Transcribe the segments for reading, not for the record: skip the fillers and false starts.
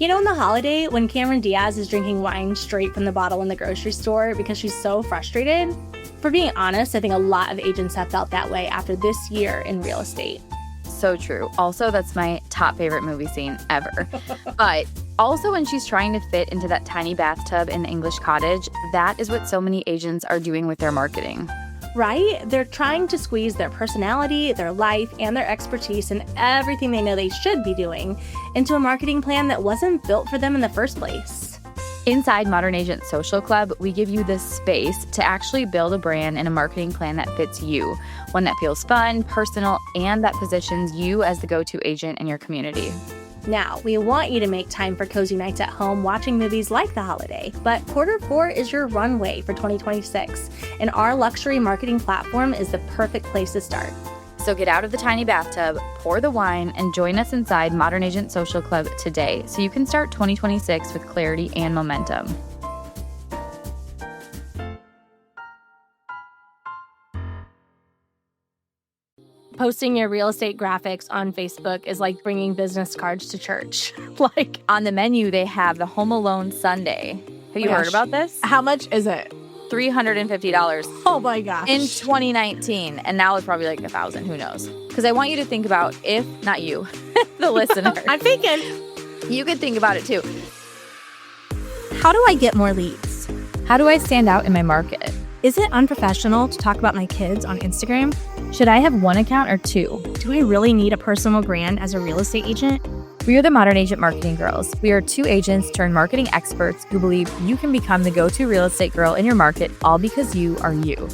In the holiday, when Cameron Diaz is drinking wine straight from the bottle in the grocery store because she's so frustrated, for being honest, I think a lot of agents have felt that way after this year in real estate. So true. Also, that's my top favorite movie scene ever. But also when she's trying to fit into that tiny bathtub in the English cottage, that is what so many agents are doing with their marketing. Right? They're trying to squeeze their personality, their life, and their expertise and everything they know they should be doing into a marketing plan that wasn't built for them in the first place. Inside Modern Agent Social Club, we give you the space to actually build a brand and a marketing plan that fits you, one that feels fun, personal, and that positions you as the go-to agent in your community. Now, we want you to make time for cozy nights at home watching movies like The Holiday, but Q4 is your runway for 2026, and our luxury marketing platform is the perfect place to start. So get out of the tiny bathtub, pour the wine, and join us inside Modern Agent Social Club today so you can start 2026 with clarity and momentum. Posting your real estate graphics on Facebook is like bringing business cards to church. Like, on the menu, they have the Home Alone Sundae. Have you heard about this? How much is it? $350. Oh my gosh. In 2019. And now it's probably like $1,000. Who knows? Because I want you to think about if, not you, the listener. I'm thinking. You could think about it too. How do I get more leads? How do I stand out in my market? Is it unprofessional to talk about my kids on Instagram? Should I have one account or two? Do I really need a personal brand as a real estate agent? We are the Modern Agent Marketing Girls. We are two agents turned marketing experts who believe you can become the go-to real estate girl in your market all because you are you.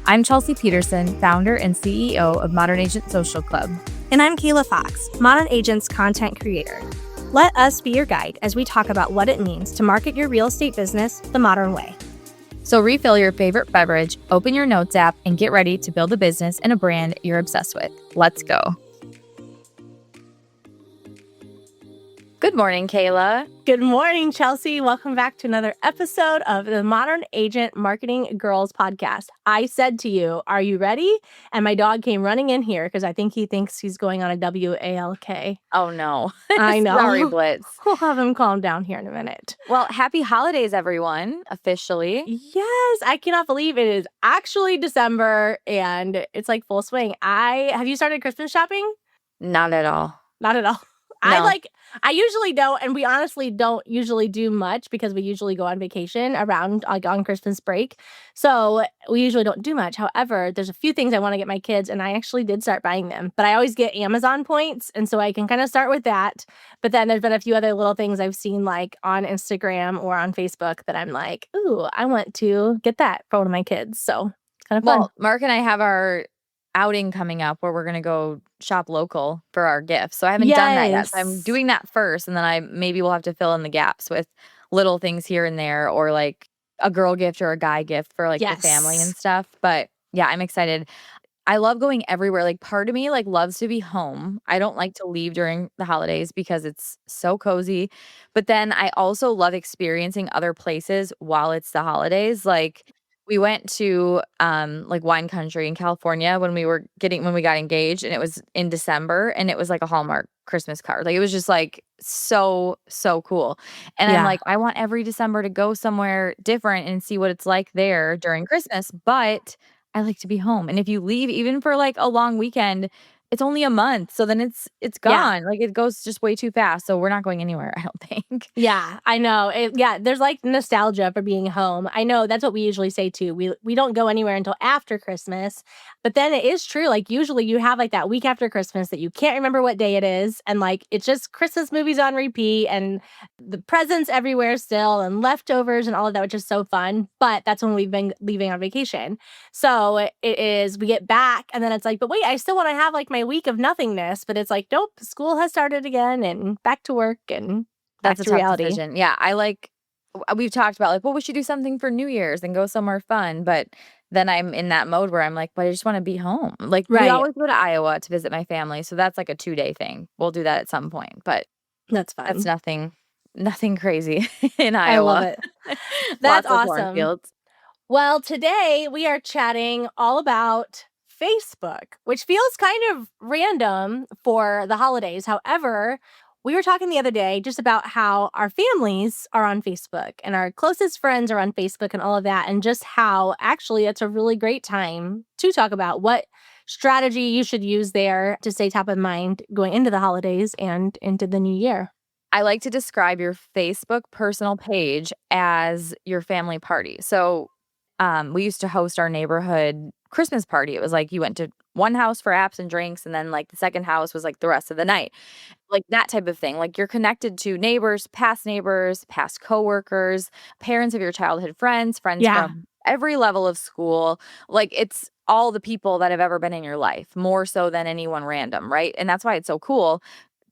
I'm Chelsea Peterson, founder and CEO of Modern Agent Social Club. And I'm Kayla Fox, Modern Agent's content creator. Let us be your guide as we talk about what it means to market your real estate business the modern way. So refill your favorite beverage, open your notes app, and get ready to build a business and a brand you're obsessed with. Let's go. Good morning, Kayla. Good morning, Chelsea. Welcome back to another episode of the Modern Agent Marketing Girls podcast. I said to you, are you ready? And my dog came running in here because I think he thinks he's going on a WALK. Oh, no. I know. Sorry, Blitz. We'll have him calm down here in a minute. Well, happy holidays, everyone, officially. Yes, I cannot believe it is actually December and it's like full swing. Have you started Christmas shopping? Not at all. Not at all. No. I usually don't, and we honestly don't usually do much because we usually go on vacation around on Christmas break. So we usually don't do much. However, there's a few things I want to get my kids, and I actually did start buying them. But I always get Amazon points, and so I can kind of start with that. But then there's been a few other little things I've seen like on Instagram or on Facebook that I'm like, ooh, I want to get that for one of my kids. So it's kind of fun. Well, Mark and I have our outing coming up where we're going to go shop local for our gifts. So I haven't done that yet. So I'm doing that first, and then maybe we'll have to fill in the gaps with little things here and there, or like a girl gift or a guy gift for like the family and stuff. But yeah, I'm excited. I love going everywhere. Like part of me like loves to be home. I don't like to leave during the holidays because it's so cozy. But then I also love experiencing other places while it's the holidays. Like we went to like wine country in California when we got engaged, and it was in December, and it was like a Hallmark Christmas card. Like it was just like so cool. And I'm like, I want every December to go somewhere different and see what it's like there during Christmas, but I like to be home. And if you leave even for like a long weekend, it's only a month. So then it's gone. Like it goes just way too fast. So we're not going anywhere, I don't think. Yeah, I know. There's like nostalgia for being home. I know that's what we usually say too. We don't go anywhere until after Christmas. But then it is true. Like usually you have like that week after Christmas that you can't remember what day it is. And like it's just Christmas movies on repeat and the presents everywhere still and leftovers and all of that, which is so fun. But that's when we've been leaving on vacation. So it is, we get back and then it's like, but wait, I still want to have like my week of nothingness. But it's like, nope, school has started again and back to work and that's back a to tough reality. decision. Yeah, we've talked about like, well, we should do something for New Year's and go somewhere fun. But then I'm in that mode where I'm like, but I just want to be home. Like we always go to Iowa to visit my family. So that's like a 2-day thing. We'll do that at some point. But that's fun. That's nothing crazy in Iowa. I love it. That's awesome. Cornfields. Well, today we are chatting all about Facebook, which feels kind of random for the holidays. However, we were talking the other day just about how our families are on Facebook and our closest friends are on Facebook and all of that, and just how actually it's a really great time to talk about what strategy you should use there to stay top of mind going into the holidays and into the new year. I like to describe your Facebook personal page as your family party. So, we used to host our neighborhood Christmas party. It was like you went to one house for apps and drinks, and then like the second house was like the rest of the night. Like that type of thing. Like you're connected to neighbors, past coworkers, parents of your childhood friends, friends Yeah. from every level of school. Like it's all the people that have ever been in your life, more so than anyone random, right? And that's why it's so cool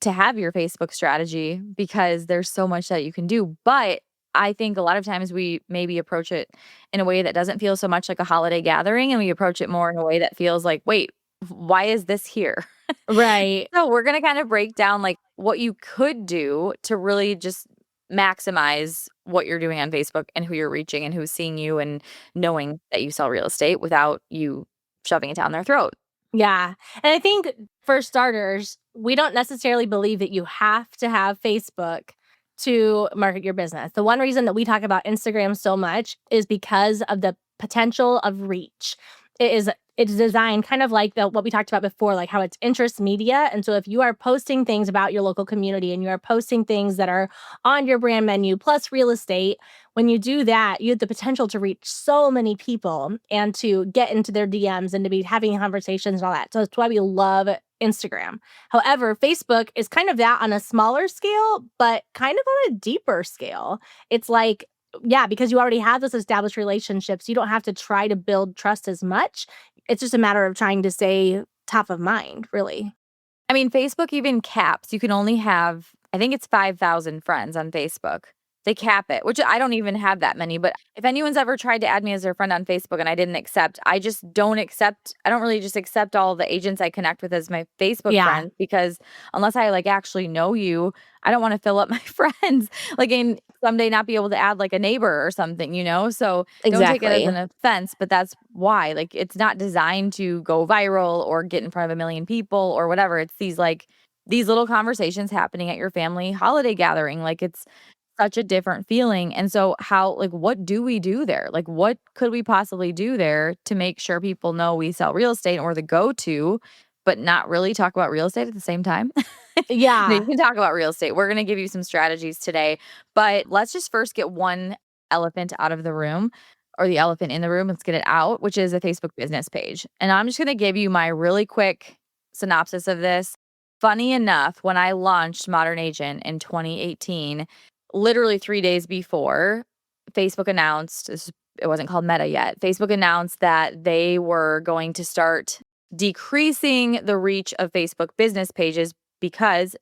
to have your Facebook strategy because there's so much that you can do. But I think a lot of times we maybe approach it in a way that doesn't feel so much like a holiday gathering and we approach it more in a way that feels like, wait, why is this here? Right. So we're going to kind of break down like what you could do to really just maximize what you're doing on Facebook and who you're reaching and who's seeing you and knowing that you sell real estate without you shoving it down their throat. Yeah. And I think for starters, we don't necessarily believe that you have to have Facebook to market your business. The one reason that we talk about Instagram so much is because of the potential of reach. It's designed kind of like the what we talked about before, like how it's interest media. And so if you are posting things about your local community and you are posting things that are on your brand menu plus real estate, when you do that, you have the potential to reach so many people and to get into their DMs and to be having conversations and all that. So that's why we love Instagram. However, Facebook is kind of that on a smaller scale, but kind of on a deeper scale. It's like, yeah, because you already have those established relationships, you don't have to try to build trust as much. It's just a matter of trying to stay top of mind, really. I mean, Facebook even caps. You can only have, I think it's 5,000 friends on Facebook. They cap it, which I don't even have that many. But if anyone's ever tried to add me as their friend on Facebook and I didn't accept, I just don't accept. I don't really just accept all the agents I connect with as my Facebook Yeah, friends because unless I like actually know you, I don't want to fill up my friends. Like, and someday not be able to add like a neighbor or something, you know? So don't take it as exactly. an offense, but that's why. Like, it's not designed to go viral or get in front of a million people or whatever. It's these like, these little conversations happening at your family holiday gathering. Like, it's such a different feeling. And so how like what do we do there? Like what could we possibly do there to make sure people know we sell real estate and we're the go-to, but not really talk about real estate at the same time? No, you Yeah, can talk about real estate. We're going to give you some strategies today, but let's just first get one elephant out of the room or the elephant in the room. Let's get it out, which is a Facebook business page. And I'm just going to give you my really quick synopsis of this. Funny enough, when I launched Modern Agent in 2018, literally 3 days before, Facebook announced it wasn't called Meta yet. Facebook announced that they were going to start decreasing the reach of Facebook business pages because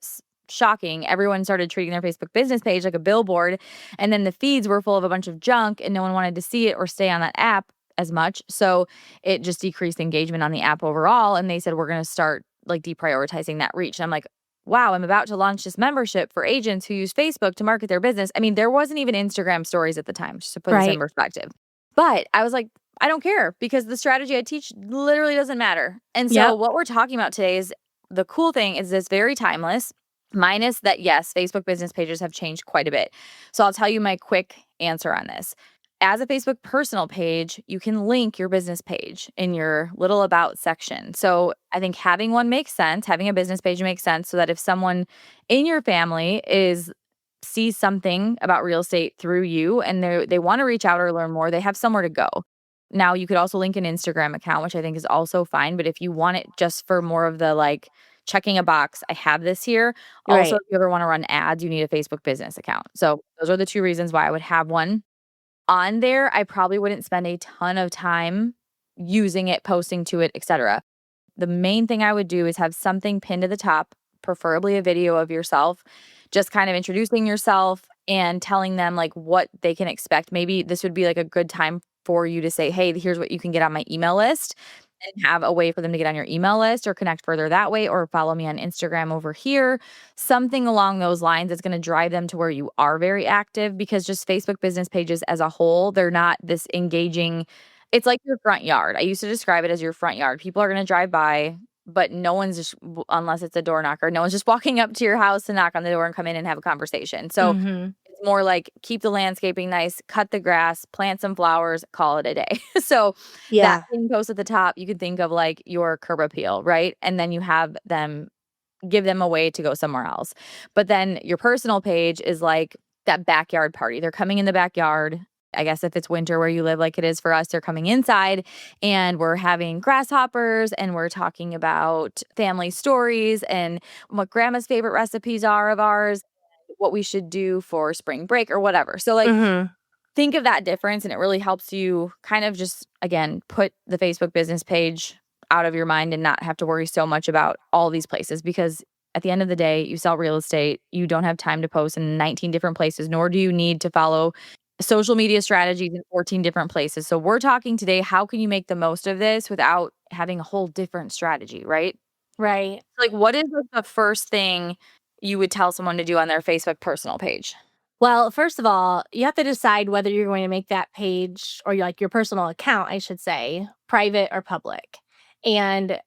shocking, everyone started treating their Facebook business page like a billboard and then the feeds were full of a bunch of junk and no one wanted to see it or stay on that app as much. So it just decreased engagement on the app overall and they said we're going to start like deprioritizing that reach. And I'm like, wow, I'm about to launch this membership for agents who use Facebook to market their business. I mean, there wasn't even Instagram stories at the time, just to put this in right. perspective. But I was like, I don't care because the strategy I teach literally doesn't matter. And so Yep. what we're talking about today is the cool thing is this very timeless, minus that, yes, Facebook business pages have changed quite a bit. So I'll tell you my quick answer on this. As a Facebook personal page, you can link your business page in your little about section. So I think having one makes sense. Having a business page makes sense so that if someone in your family sees something about real estate through you and they want to reach out or learn more, they have somewhere to go. Now, you could also link an Instagram account, which I think is also fine. But if you want it just for more of the like checking a box, I have this here. Also, Right. if you ever want to run ads, you need a Facebook business account. So those are the two reasons why I would have one. On there, I probably wouldn't spend a ton of time using it, posting to it, etc. The main thing I would do is have something pinned to the top, preferably a video of yourself, just kind of introducing yourself and telling them like what they can expect. Maybe this would be like a good time for you to say, hey, here's what you can get on my email list and have a way for them to get on your email list or connect further that way or follow me on Instagram over here. Something along those lines that's going to drive them to where you are very active because just Facebook business pages as a whole, they're not this engaging. It's like your front yard. I used to describe it as your front yard. People are going to drive by. but no one's just, unless it's a door knocker, no one's just walking up to your house to knock on the door and come in and have a conversation. So Mhm. it's more like keep the landscaping nice, cut the grass, plant some flowers, call it a day. So that Yeah. pin post at the top, you can think of like your curb appeal, right? And then you have them give them a way to go somewhere else. But then your personal page is like that backyard party. They're coming in the backyard. I guess if it's winter where you live like it is for us, they're coming inside and we're having grasshoppers and we're talking about family stories and what grandma's favorite recipes are of ours, what we should do for spring break or whatever. So like Mhm. think of that difference and it really helps you kind of just again put the Facebook business page out of your mind and not have to worry so much about all these places because at the end of the day you sell real estate, you don't have time to post in 19 different places, nor do you need to follow social media strategies in 14 different places. So we're talking today, how can you make the most of this without having a whole different strategy, right? Right. Like what is like, the first thing you would tell someone to do on their Facebook personal page? Well, first of all, you have to decide whether you're going to make that page or like your personal account, I should say, private or public. And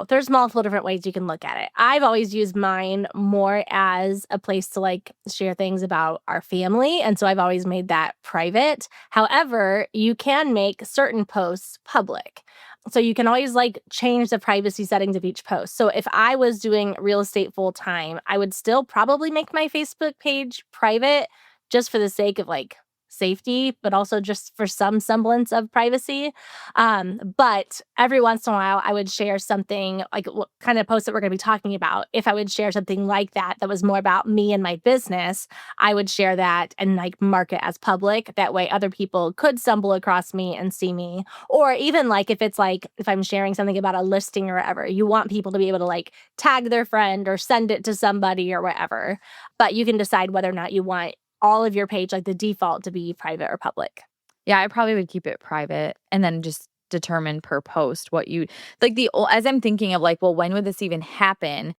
there's multiple different ways you can look at it. I've always used mine more as a place to like share things about our family, and so I've always made that private. However, you can make certain posts public. So you can always like change the privacy settings of each post. So if I was doing real estate full time, I would still probably make my Facebook page private just for the sake of like safety, but also just for some semblance of privacy. But every once in a while, I would share something like what kind of post that we're going to be talking about. If I would share something like that, that was more about me and my business, I would share that and like mark it as public. That way, other people could stumble across me and see me. Or even like if it's like if I'm sharing something about a listing or whatever, you want people to be able to like tag their friend or send it to somebody or whatever. But you can decide whether or not you want all of your page, like the default, to be private or public. Yeah, I probably would keep it private and then just determine per post what you like as I'm thinking of like, well, when would this even happen?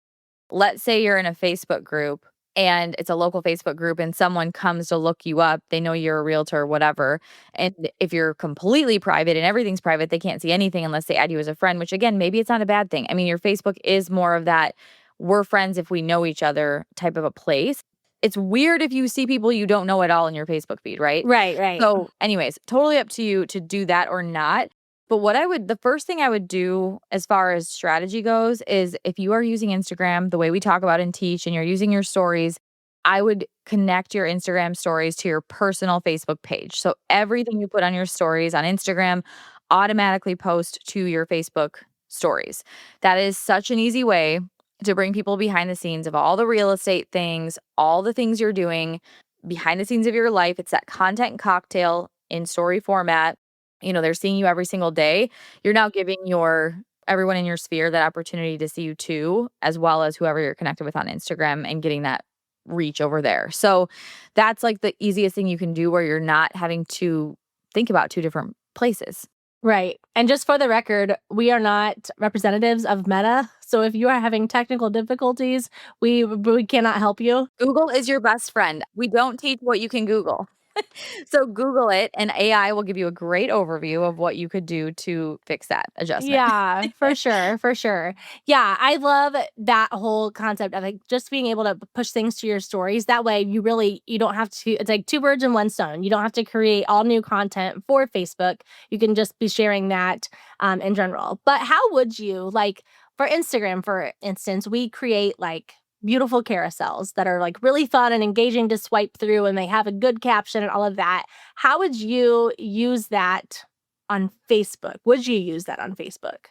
Let's say you're in a Facebook group and it's a local Facebook group and someone comes to look you up. They know you're a realtor or whatever. And if you're completely private and everything's private, they can't see anything unless they add you as a friend, which again, maybe it's not a bad thing. I mean, your Facebook is more of that we're friends if we know each other type of a place. It's weird if you see people you don't know at all in your Facebook feed, right? Right, right. So, anyways, totally up to you to do that or not. But the first thing I would do as far as strategy goes is if you are using Instagram the way we talk about and teach and you're using your stories, I would connect your Instagram stories to your personal Facebook page. So everything you put on your stories on Instagram automatically post to your Facebook stories. That is such an easy way to bring people behind the scenes of all the real estate things, all the things you're doing behind the scenes of your life. It's that content cocktail in story format. They're seeing you every single day. You're now giving everyone in your sphere that opportunity to see you too, as well as whoever you're connected with on Instagram and getting that reach over there. So that's like the easiest thing you can do where you're not having to think about two different places. Right. And just for the record, we are not representatives of Meta. So if you are having technical difficulties, we cannot help you. Google is your best friend. We don't teach what you can Google. So Google it and AI will give you a great overview of what you could do to fix that adjustment. Yeah, for sure, for sure. Yeah, I love that whole concept of like just being able to push things to your stories. That way you don't have to it's like two birds in one stone. You don't have to create all new content for Facebook. You can just be sharing that in general. But how would you like for Instagram, for instance, we create like beautiful carousels that are like really fun and engaging to swipe through and they have a good caption and all of that. How would you use that on Facebook? Would you use that on Facebook?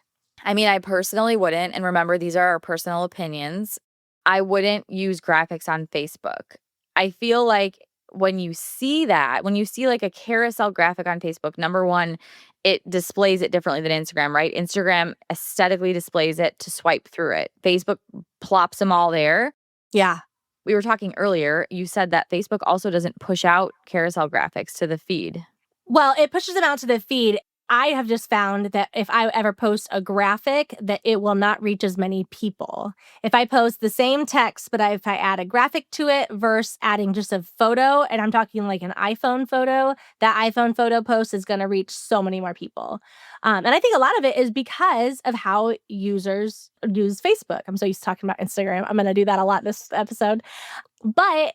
I mean, I personally wouldn't. And remember, these are our personal opinions. I wouldn't use graphics on Facebook. I feel like when you see like a carousel graphic on Facebook, number one, it displays it differently than Instagram, right? Instagram aesthetically displays it to swipe through it. Facebook plops them all there. Yeah. We were talking earlier, you said that Facebook also doesn't push out carousel graphics to the feed. Well, it pushes them out to the feed. I have just found that if I ever post a graphic, that it will not reach as many people. If I post the same text, but if I add a graphic to it versus adding just a photo, and I'm talking like an iPhone photo, that iPhone photo post is going to reach so many more people. And I think a lot of it is because of how users use Facebook. I'm so used to talking about Instagram. I'm going to do that a lot this episode. But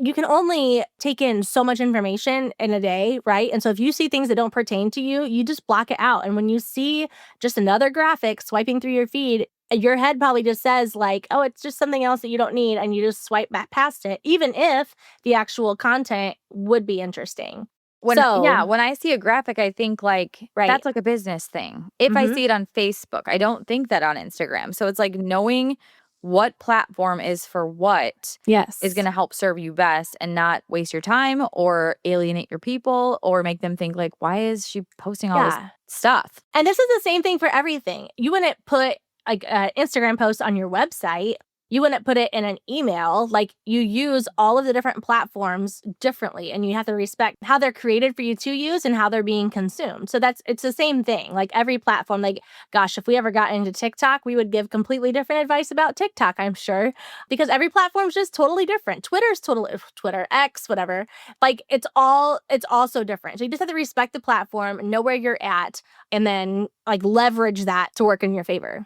you can only take in so much information in a day, right? And so if you see things that don't pertain to you, you just block it out. And when you see just another graphic swiping through your feed, your head probably just says like, oh, it's just something else that you don't need. And you just swipe back past it, even if the actual content would be interesting. When So, I see a graphic, I think like right. that's like a business thing. If I Mm-hmm. see it on Facebook, I don't think that on Instagram. So it's like knowing what platform is for what is going Yes. to help serve you best and not waste your time or alienate your people or make them think like, why is she posting all this Yeah. stuff? And this is the same thing for everything. You wouldn't put like an Instagram post on your website. You wouldn't put it in an email. Like you use all of the different platforms differently, and you have to respect how they're created for you to use and how they're being consumed. So it's the same thing. Like every platform, like gosh, if we ever got into TikTok, we would give completely different advice about TikTok, I'm sure, because every platform's just totally different. Twitter, X, whatever. Like it's all so different. So you just have to respect the platform, know where you're at, and then like leverage that to work in your favor.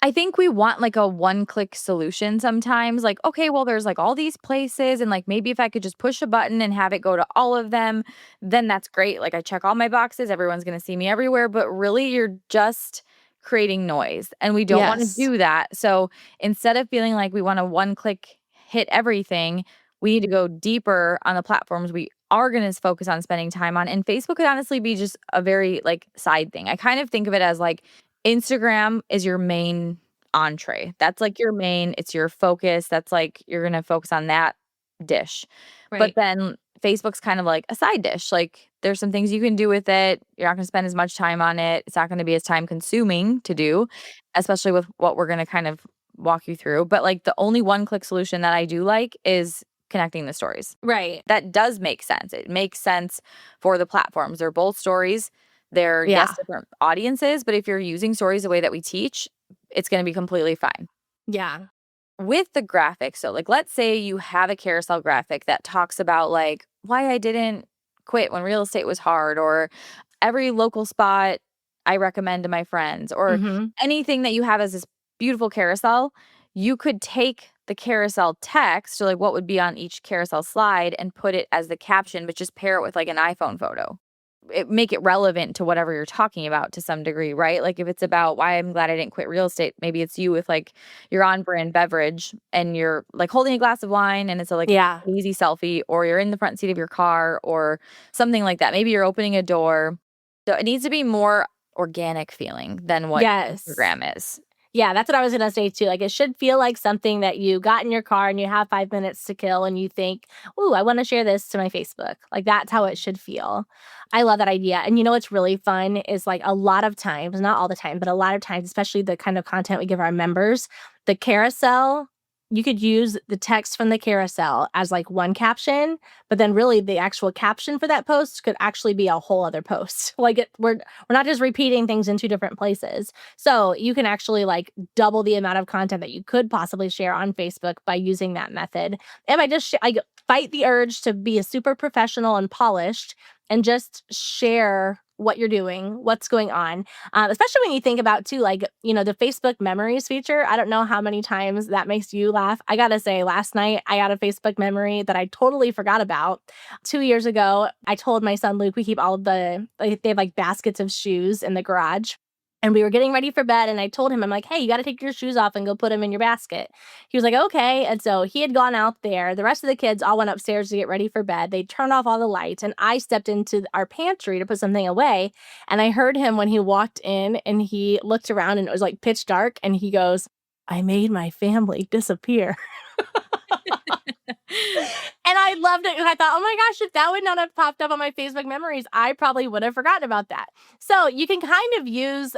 I think we want like a one-click solution sometimes. Like, okay, well, there's like all these places, and like maybe if I could just push a button and have it go to all of them, then that's great. Like, I check all my boxes, everyone's going to see me everywhere. But really, you're just creating noise, and we don't want to Yes. do that. So instead of feeling like we want to one-click hit everything, we need to go deeper on the platforms we are going to focus on spending time on. And Facebook could honestly be just a very like side thing. I kind of think of it as like Instagram is your main entree. That's like your main, it's your focus. That's like you're going to focus on that dish. But Right. then Facebook's kind of like a side dish. Like there's some things you can do with it. You're not going to spend as much time on it. It's not going to be as time consuming to do, especially with what we're going to kind of walk you through. But like the only one click solution that I do like is connecting the stories. Right. That does make sense. It makes sense for the platforms. They're both stories. They're, yes, Yeah. different audiences, but if you're using stories the way that we teach, it's going to be completely fine. Yeah. With the graphics, so like let's say you have a carousel graphic that talks about like why I didn't quit when real estate was hard, or every local spot I recommend to my friends, or Mm-hmm. anything that you have as this beautiful carousel, you could take the carousel text, or like what would be on each carousel slide, and put it as the caption, but just pair it with like an iPhone photo. Make it relevant to whatever you're talking about to some degree, right? Like if it's about why I'm glad I didn't quit real estate, maybe it's you with like your on brand beverage and you're like holding a glass of wine and it's a like Yeah. easy selfie, or you're in the front seat of your car or something like that. Maybe you're opening a door. So it needs to be more organic feeling than what Yes. Instagram is. Yeah, that's what I was going to say too. Like it should feel like something that you got in your car and you have 5 minutes to kill and you think, "Ooh, I want to share this to my Facebook." Like that's how it should feel. I love that idea. And you know what's really fun is like a lot of times, not all the time, but a lot of times, especially the kind of content we give our members, the carousel, you could use the text from the carousel as like one caption, but then really the actual caption for that post could actually be a whole other post. We're not just repeating things in two different places. So you can actually like double the amount of content that you could possibly share on Facebook by using that method. And I fight the urge to be a super professional and polished and just share what you're doing, what's going on. Especially when you think about too, like, the Facebook memories feature. I don't know how many times that makes you laugh. I gotta say, last night I got a Facebook memory that I totally forgot about. 2 years ago, I told my son Luke, we keep all of they have like baskets of shoes in the garage. And we were getting ready for bed, and I told him, I'm like, hey, you got to take your shoes off and go put them in your basket. He was like, okay. And so he had gone out there. The rest of the kids all went upstairs to get ready for bed. They turned off all the lights, and I stepped into our pantry to put something away. And I heard him when he walked in, and he looked around, and it was like pitch dark. And he goes, I made my family disappear. And I loved it because I thought, oh my gosh, if that would not have popped up on my Facebook memories, I probably would have forgotten about that. So you can kind of use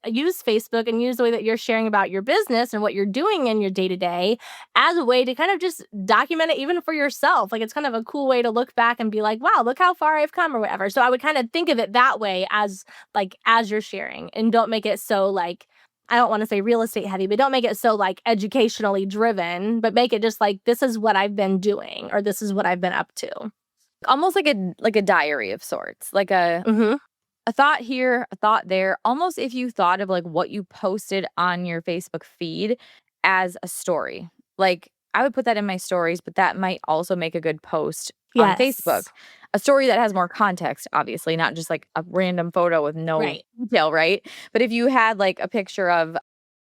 Facebook and use the way that you're sharing about your business and what you're doing in your day to day as a way to kind of just document it even for yourself. Like it's kind of a cool way to look back and be like, wow, look how far I've come or whatever. So I would kind of think of it that way as you're sharing, and don't make it so like, I don't want to say real estate heavy, but don't make it so like educationally driven, but make it just like, this is what I've been doing or this is what I've been up to. Almost like a diary of sorts, like Mm-hmm. a thought here, a thought there. Almost if you thought of like what you posted on your Facebook feed as a story. Like I would put that in my stories, but that might also make a good post on Facebook. Yes. A story that has more context, obviously, not just like a random photo with no Right. detail, right? But if you had like a picture of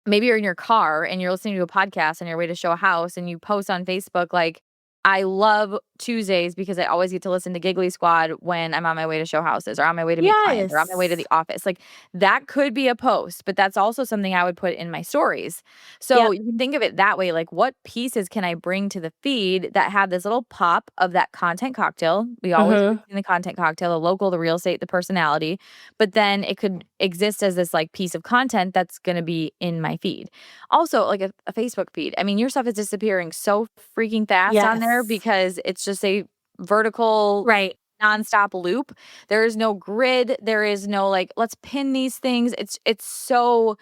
maybe you're in your car and you're listening to a podcast on your way to show a house and you post on Facebook like, I love Tuesdays because I always get to listen to Giggly Squad when I'm on my way to show houses or on my way to meet clients or on my way to Yes. the office. Like that could be a post, but that's also something I would put in my stories. So Yep. you can think of it that way. Like what pieces can I bring to the feed that have this little pop of that content cocktail? We always Mm-hmm. bring in the content cocktail, the local, the real estate, the personality, but then it could exist as this like piece of content that's going to be in my feed. Also, like a Facebook feed. I mean, your stuff is disappearing so freaking fast on there Yes. because it's just a vertical Right. nonstop loop. There is no grid. There is no like, let's pin these things. It's so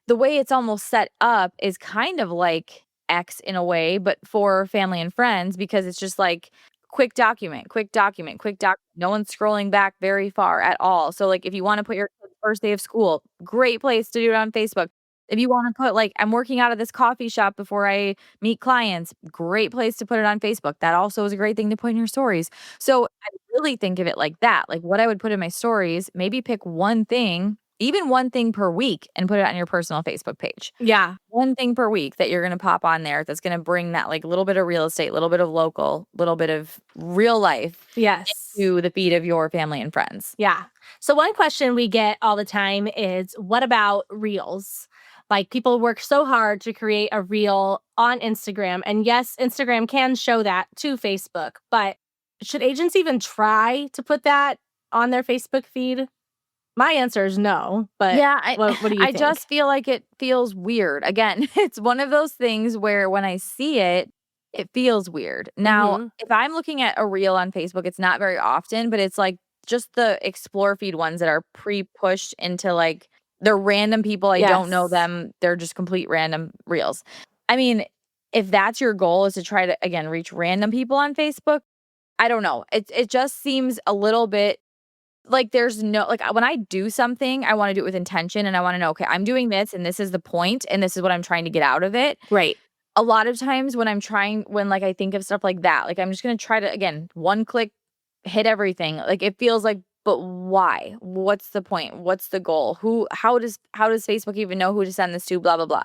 the way it's almost set up is kind of like X in a way, but for family and friends because it's just like quick document, quick document, quick doc. No one's scrolling back very far at all. So like if you want to put your kid's first day of school, great place to do it on Facebook. If you want to put like I'm working out of this coffee shop before I meet clients, great place to put it on Facebook. That also is a great thing to put in your stories. So I really think of it like that. Like what I would put in my stories, maybe pick one thing, even one thing per week and put it on your personal Facebook page. Yeah. One thing per week that you're going to pop on there that's going to bring that like little bit of real estate, little bit of local, little bit of real life Yes. into the feed of your family and friends. Yeah. So one question we get all the time is, what about reels? Like people work so hard to create a reel on Instagram. And yes, Instagram can show that to Facebook, but should agents even try to put that on their Facebook feed? My answer is no, but Yeah, what do you I think? just feel like it feels weird. Again, it's one of those things where when I see it, it feels weird. Now, Mm-hmm. if I'm looking at a reel on Facebook, it's not very often, but it's like just the explore feed ones that are pre-pushed into like they're random people. I don't know Yes. them. They're just complete random reels. I mean, if that's your goal is to try to again reach random people on Facebook, I don't know. It just seems a little bit like, there's no like, when I do something, I wanna do it with intention, and I wanna know, "Okay, I'm doing this, and this is the point, and this is what I'm trying to get out of it." Right. A lot of times when, like, I think of stuff like that, like, I'm just gonna try to, again, one click, hit everything. Like, it feels like, but why? What's the point? What's the goal? How does Facebook even know who to send this to? Blah, blah, blah.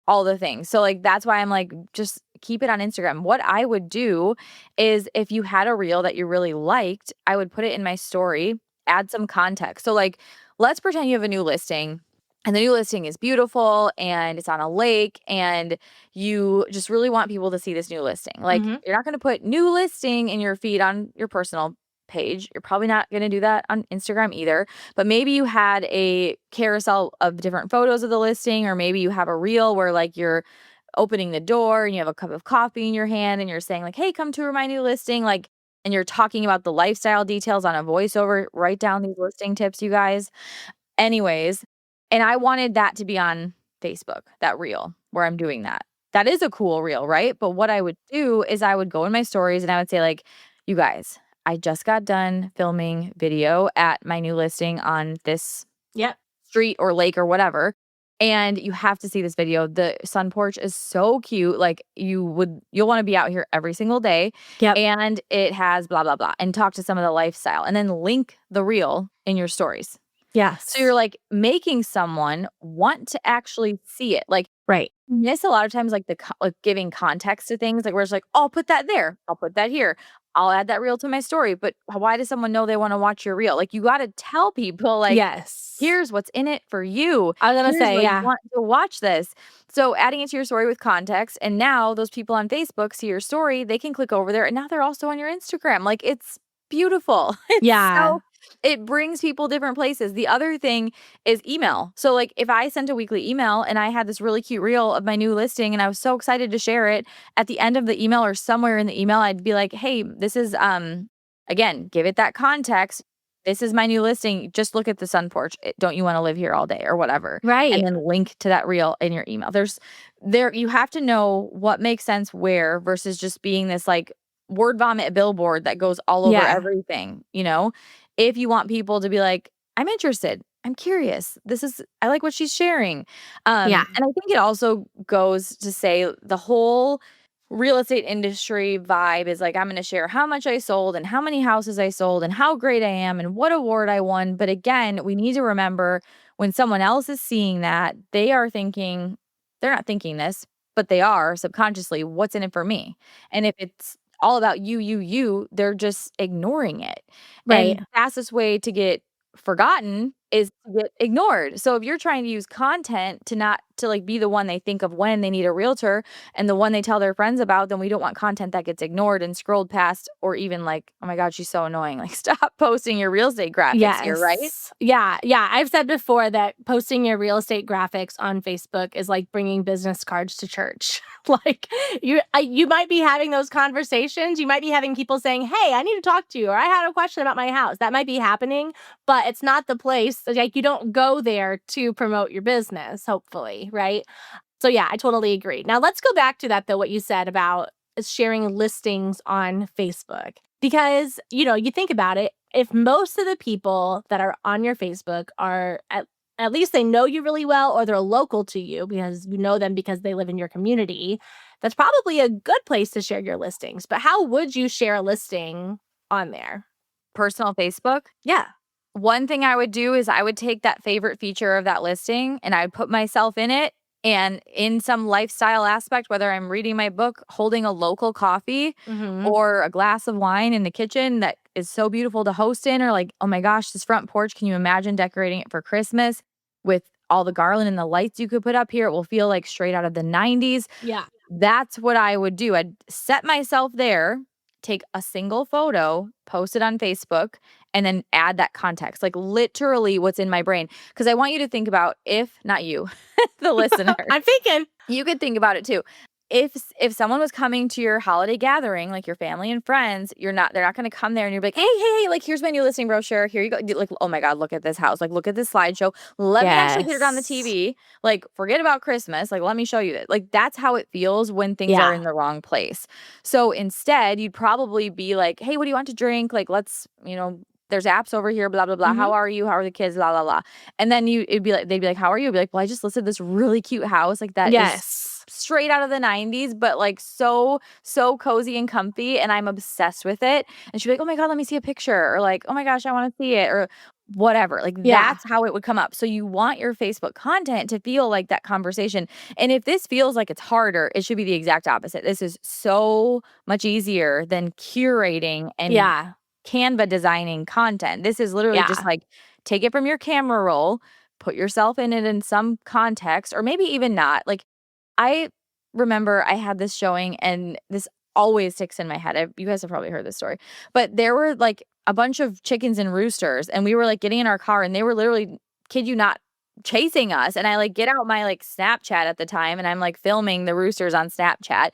All the things. So, like, that's why I'm like, just keep it on Instagram. What I would do is if you had a reel that you really liked, I would put it in my story, add some context. So, like, let's pretend you have a new listing and the new listing is beautiful and it's on a lake and you just really want people to see this new listing. Like, Mm-hmm. you're not going to put new listing in your feed on your personal page. You're probably not going to do that on Instagram either. But maybe you had a carousel of different photos of the listing, or maybe you have a reel where like you're opening the door and you have a cup of coffee in your hand and you're saying like, "Hey, come tour my new listing." Like, and you're talking about the lifestyle details on a voiceover. Write down these listing tips, you guys. Anyways, and I wanted that to be on Facebook, that reel where I'm doing that. That is a cool reel, right? But what I would do is I would go in my stories and I would say like, "You guys, I just got done filming video at my new listing on this Yep. street or lake or whatever. And you have to see this video. The sun porch is so cute. Like you'll want to be out here every single day. Yep. And it has blah, blah, blah. And talk to some of the lifestyle and then link the reel in your stories. So Yes. you're like making someone want to actually see it. Like Right. miss a lot of times like like giving context to things like where it's like, "Oh, I'll put that there. I'll put that here." I'll add that reel to my story. But why does someone know they want to watch your reel? Like, you got to tell people, like, Yes. here's what's in it for you. I was gonna Here's say, why you yeah. want to watch this. So adding it to your story with context, and now those people on Facebook see your story, they can click over there, and now they're also on your Instagram. Like, it's beautiful. Yeah. It brings people different places. The other thing is email. So, like, if I sent a weekly email and I had this really cute reel of my new listing and I was so excited to share it, at the end of the email or somewhere in the email, I'd be like, hey, this is, again, give it that context. This is my new listing. Just look at the sun porch. Don't you want to live here all day or whatever? And Right. then link to that reel in your email. You have to know what makes sense where versus just being this like word vomit billboard that goes all over Yeah. everything, you know? If you want people to be like, I'm interested, I'm curious, I like what she's sharing. Yeah. And I think it also goes to say the whole real estate industry vibe is like, I'm going to share how much I sold and how many houses I sold and how great I am and what award I won. But again, we need to remember when someone else is seeing that, they're not thinking this, but they are subconsciously, what's in it for me? And if it's all about you, they're just ignoring it. And Right. the fastest way to get forgotten is to get ignored. So if you're trying to use content to not to like be the one they think of when they need a realtor and the one they tell their friends about, then we don't want content that gets ignored and scrolled past or even like, oh my God, she's so annoying. Like, stop posting your real estate graphics here, right? Yes. Yeah, yeah, I've said before that posting your real estate graphics on Facebook is like bringing business cards to church. Like, you might be having those conversations, you might be having people saying, "Hey, I need to talk to you," or "I had a question about my house." That might be happening, but it's not the place, like, you don't go there to promote your business, hopefully, right? So, yeah, I totally agree. Now let's go back to that, though, what you said about sharing listings on Facebook. Because, you think about it, if most of the people that are on your Facebook are at least they know you really well or they're local to you because you know them because they live in your community, that's probably a good place to share your listings. But how would you share a listing on there? Personal Facebook. Yeah. One thing I would do is I would take that favorite feature of that listing and I would put myself in it and in some lifestyle aspect, whether I'm reading my book, holding a local coffee Mhm. or a glass of wine in the kitchen that is so beautiful to host in, or like, oh my gosh, this front porch, can you imagine decorating it for Christmas with all the garland and the lights you could put up here? It will feel like straight out of the 90s. Yeah. That's what I would do. I'd set myself there, take a single photo, post it on Facebook, and then add that context, like literally what's in my brain. Because I want you to think about if, not you, the listener, I'm thinking. you could think about it too. If someone was coming to your holiday gathering, like your family and friends, they're not going to come there and you're like, hey, like here's my new listing brochure. Here you go. Like, oh my God, look at this house. Like, look at this slideshow. Let me actually get it on the Yes. TV. Like, forget about Christmas. Like, let me show you that. Like, that's how it feels when things are Yeah. in the wrong place. So instead, you'd probably be like, hey, what do you want to drink? Like, there's apps over here, blah, blah, blah. Mhm. How are you? How are the kids? Blah, blah, blah. And then they'd be like, how are you? I'd be like, well, I just listed this really cute house. Like, that is Yes. straight out of the 90s, but like so, so cozy and comfy. And I'm obsessed with it. And she'd be like, oh my God, let me see a picture. Or like, oh my gosh, I want to see it. Or whatever. Like, Yeah. that's how it would come up. So you want your Facebook content to feel like that conversation. And if this feels like it's harder, it should be the exact opposite. This is so much easier than curating and Yeah. Canva designing content. This is literally just Yeah. like take it from your camera roll, put yourself in it in some context, or maybe even not. Like, I remember I had this showing and this always sticks in my head. You guys have probably heard this story, but there were like a bunch of chickens and roosters, and we were like getting in our car, and they were literally, kid you not, chasing us. And I like get out my like Snapchat at the time, and I'm like filming the roosters on Snapchat.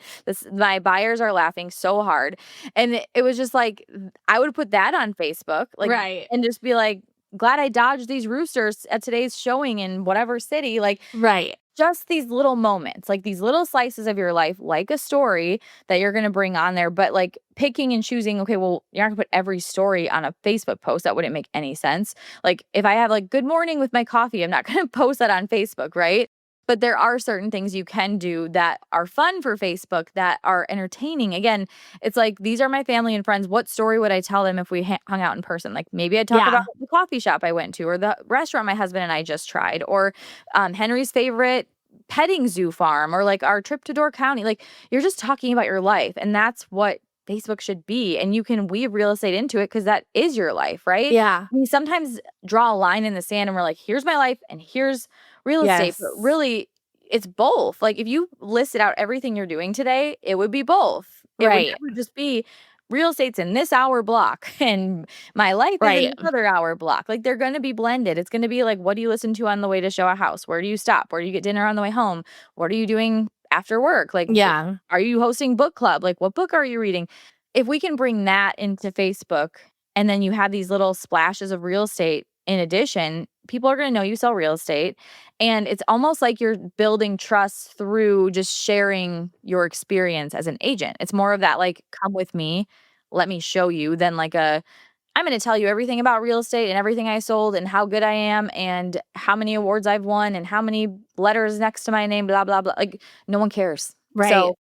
My buyers are laughing so hard, and it was just like I would put that on Facebook, like, Right. and just be like, glad I dodged these roosters at today's showing in whatever city, like Right. just these little moments, like these little slices of your life, like a story that you're going to bring on there, but like picking and choosing, okay, well, you're not gonna put every story on a Facebook post. That wouldn't make any sense. Like if I have like good morning with my coffee, I'm not going to post that on Facebook, right? But there are certain things you can do that are fun for Facebook, that are entertaining. Again, it's like, these are my family and friends. What story would I tell them if we hung out in person? Like maybe I'd talk about Yeah. the coffee shop I went to, or the restaurant my husband and I just tried, or Henry's favorite petting zoo farm, or like our trip to Door County. Like, you're just talking about your life. And that's what Facebook should be. And you can weave real estate into it because that is your life, right? Yeah. We sometimes draw a line in the sand and we're like, here's my life and here's real estate. But Yes. really, it's both. Like if you listed out everything you're doing today, it would be both. It would Right. never just be real estate's in this hour block and my life is in Right. this other hour block. Like they're going to be blended. It's going to be like, what do you listen to on the way to show a house? Where do you stop? Where do you get dinner on the way home? What are you doing after work? Like, Yeah. are you hosting book club? Like, what book are you reading? If we can bring that into Facebook and then you have these little splashes of real estate in addition, people are going to know you sell real estate. And it's almost like you're building trust through just sharing your experience as an agent. It's more of that, like, come with me, let me show you, than like I'm going to tell you everything about real estate and everything I sold and how good I am and how many awards I've won and how many letters next to my name, blah, blah, blah. Like, no one cares. Right. So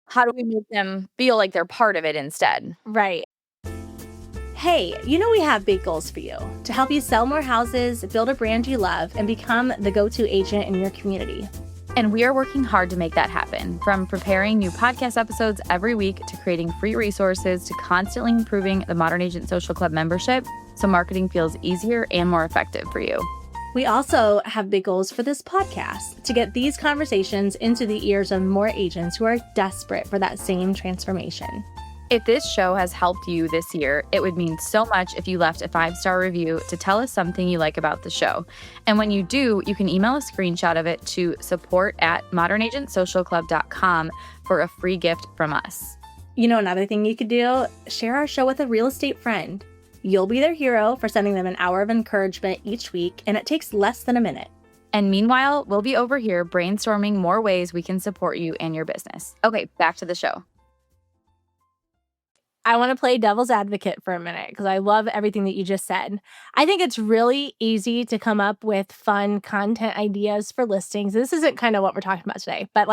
how do we make them feel like they're part of it instead? Right. Hey, we have big goals for you to help you sell more houses, build a brand you love, and become the go-to agent in your community. And we are working hard to make that happen, from preparing new podcast episodes every week to creating free resources to constantly improving the Modern Agent Social Club membership so marketing feels easier and more effective for you. We also have big goals for this podcast to get these conversations into the ears of more agents who are desperate for that same transformation. If this show has helped you this year, it would mean so much if you left a 5-star review to tell us something you like about the show. And when you do, you can email a screenshot of it to support@modernagentsocialclub.com for a free gift from us. Another thing you could do, share our show with a real estate friend. You'll be their hero for sending them an hour of encouragement each week, and it takes less than a minute. And meanwhile, we'll be over here brainstorming more ways we can support you and your business. Okay, back to the show. I want to play devil's advocate for a minute because I love everything that you just said. I think it's really easy to come up with fun content ideas for listings. This isn't kind of what we're talking about today, but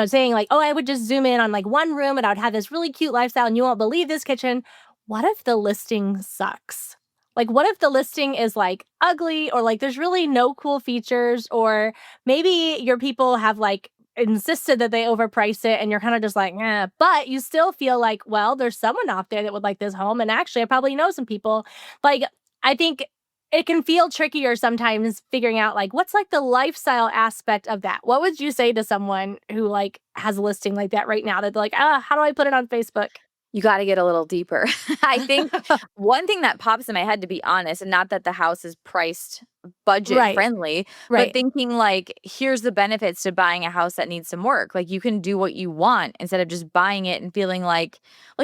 saying like, oh, I would just zoom in on like one room and I would have this really cute lifestyle and you won't believe this kitchen. What if the listing sucks? Like, what if the listing is like ugly or like there's really no cool features, or maybe your people have like insisted that they overprice it and you're kind of just like, but you still feel like, well, there's someone out there that would like this home. And actually, I probably know some people. Like, I think it can feel trickier sometimes figuring out like, what's like the lifestyle aspect of that? What would you say to someone who like has a listing like that right now that they're like, how do I put it on Facebook? You got to get a little deeper. I think one thing that pops in my head, to be honest, and not that the house is priced budget friendly, but thinking like, here's the benefits to buying a house that needs some work. Like you can do what you want instead of just buying it and feeling like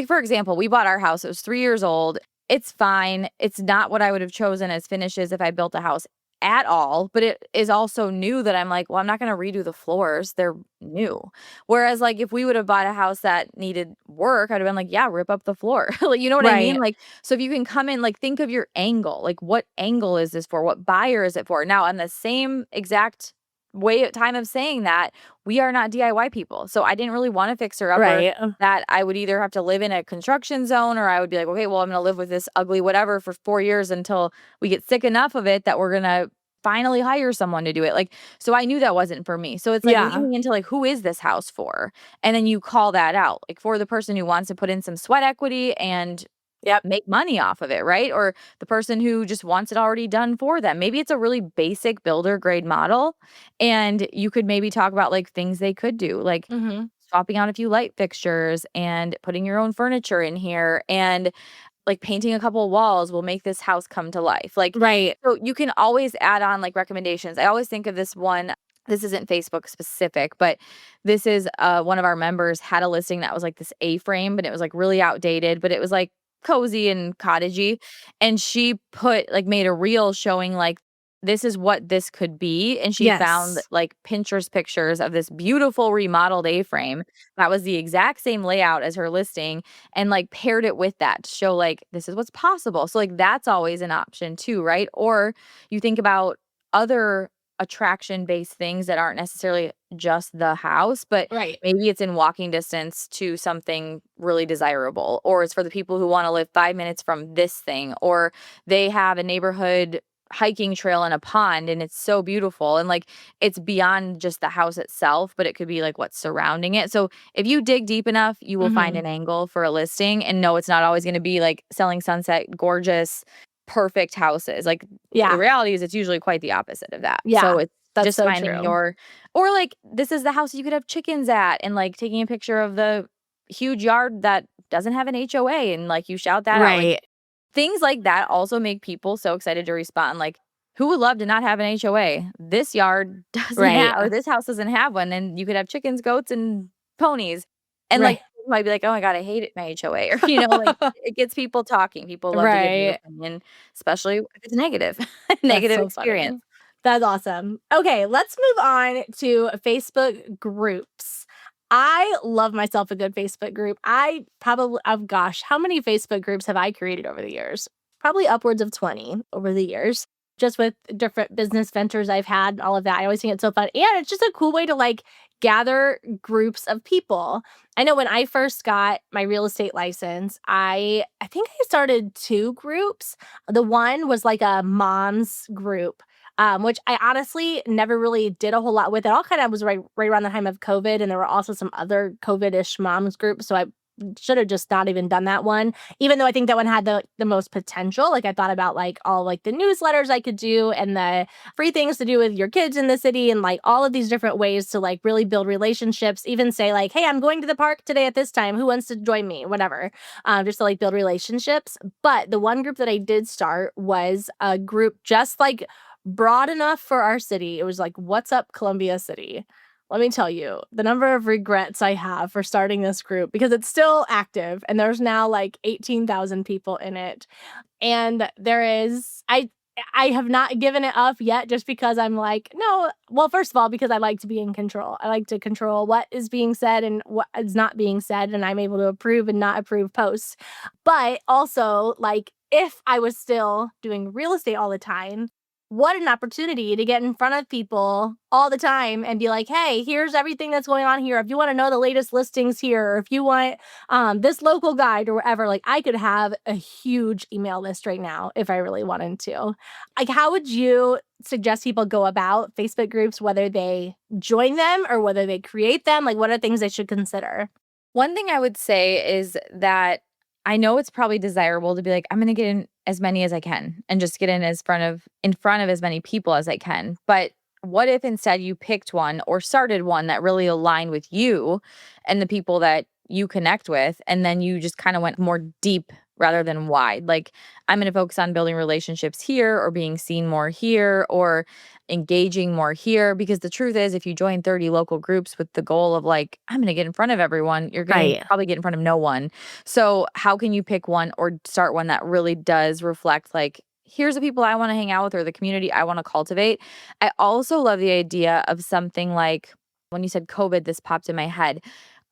for example, we bought our house. It was 3 years old. It's fine. It's not what I would have chosen as finishes if I built a house at all, but it is also new that I'm like, well, I'm not going to redo the floors. They're new. Whereas like if we would have bought a house that needed work, I'd have been like, yeah, rip up the floor. Like, you know what I mean? Like, so if you can come in, like think of your angle, like what angle is this for? What buyer is it for? Now on the same exact time of saying that, we are not DIY people. So I didn't really want to fix her up that I would either have to live in a construction zone or I would be like, okay, well, I'm going to live with this ugly whatever for 4 years until we get sick enough of it that we're going to finally hire someone to do it. Like, so I knew that wasn't for me. So it's like leaning into like, who is this house for? And then you call that out, like for the person who wants to put in some sweat equity and make money off of it, right? Or the person who just wants it already done for them. Maybe it's a really basic builder grade model. And you could maybe talk about like things they could do, like swapping out a few light fixtures and putting your own furniture in here and like painting a couple of walls will make this house come to life. Like, so you can always add on like recommendations. I always think of this one. This isn't Facebook specific, but this is one of our members had a listing that was like this A-frame, but it was like really outdated, but it was like cozy and cottagey. And she made a reel showing like, this is what this could be. And she found like Pinterest pictures of this beautiful remodeled A-frame that was the exact same layout as her listing and like paired it with that to show like, this is what's possible. So like, that's always an option too, right? Or you think about other attraction-based things that aren't necessarily just the house, but maybe it's in walking distance to something really desirable, or it's for the people who want to live 5 minutes from this thing, or they have a neighborhood hiking trail in a pond, and it's so beautiful, and like it's beyond just the house itself, but it could be like what's surrounding it. So if you dig deep enough, you will find Mhm. an angle for a listing. And no, it's not always going to be like selling sunset gorgeous perfect houses. Like the Yeah. reality is it's usually quite the opposite of that. So Yeah. it's That's just so finding true. your, or like this is the house you could have chickens at, and like taking a picture of the huge yard that doesn't have an HOA, and like you shout that out. Like Right. things like that also make people so excited to respond. Like, who would love to not have an HOA? This yard doesn't Right. have, or this house doesn't have one, and you could have chickens, goats, and ponies. And like, Right. you might be like, oh my God, I hate it, my HOA. Or, you know, like it gets people talking. People love to give their Right. opinion, especially if it's negative, That's negative so experience. funny. That's awesome. Okay, let's move on to Facebook groups. I love myself a good Facebook group. I probably, oh gosh, how many Facebook groups have I created over the years? Probably upwards of 20 over the years, just with different business ventures I've had, all of that. I always think it's so fun. And it's just a cool way to like gather groups of people. I know when I first got my real estate license, I think I started 2 groups. The one was like a mom's group, which I honestly never really did a whole lot with. It all kind of was right around the time of COVID, and there were also some other COVID-ish moms groups, so I should have just not even done that one, even though I think that one had the most potential. Like, I thought about, like, all, like, the newsletters I could do and the free things to do with your kids in the city and, like, all of these different ways to, like, really build relationships, even say, like, "Hey, I'm going to the park today at this time. Who wants to join me?" Whatever, just to, like, build relationships. But the one group that I did start was a group just, like, broad enough for our city. It was like, "What's up, Columbia City?" Let me tell you, the number of regrets I have for starting this group because it's still active and there's now like 18,000 people in it. And there is I have not given it up yet just because I'm like, no, well, first of all, because I like to be in control. I like to control what is being said and what is not being said, and I'm able to approve and not approve posts. But also, like, if I was still doing real estate all the time, what an opportunity to get in front of people all the time and be like, hey, here's everything that's going on here. If you want to know the latest listings here, or if you want this local guide or whatever, like I could have a huge email list right now if I really wanted to. Like, how would you suggest people go about Facebook groups, whether they join them or whether they create them? Like, what are things they should consider? One thing I would say is that I know it's probably desirable to be like, I'm gonna get in as many as I can and just get in front of as many people as I can. But what if instead you picked one or started one that really aligned with you and the people that you connect with, and then you just kind of went more deep rather than wide? Like, I'm going to focus on building relationships here, or being seen more here, or engaging more here. Because the truth is, if you join 30 local groups with the goal of like, I'm going to get in front of everyone, you're going to Right. probably get in front of no one. So, how can you pick one or start one that really does reflect like, here's the people I want to hang out with or the community I want to cultivate? I also love the idea of something like, when you said COVID, this popped in my head,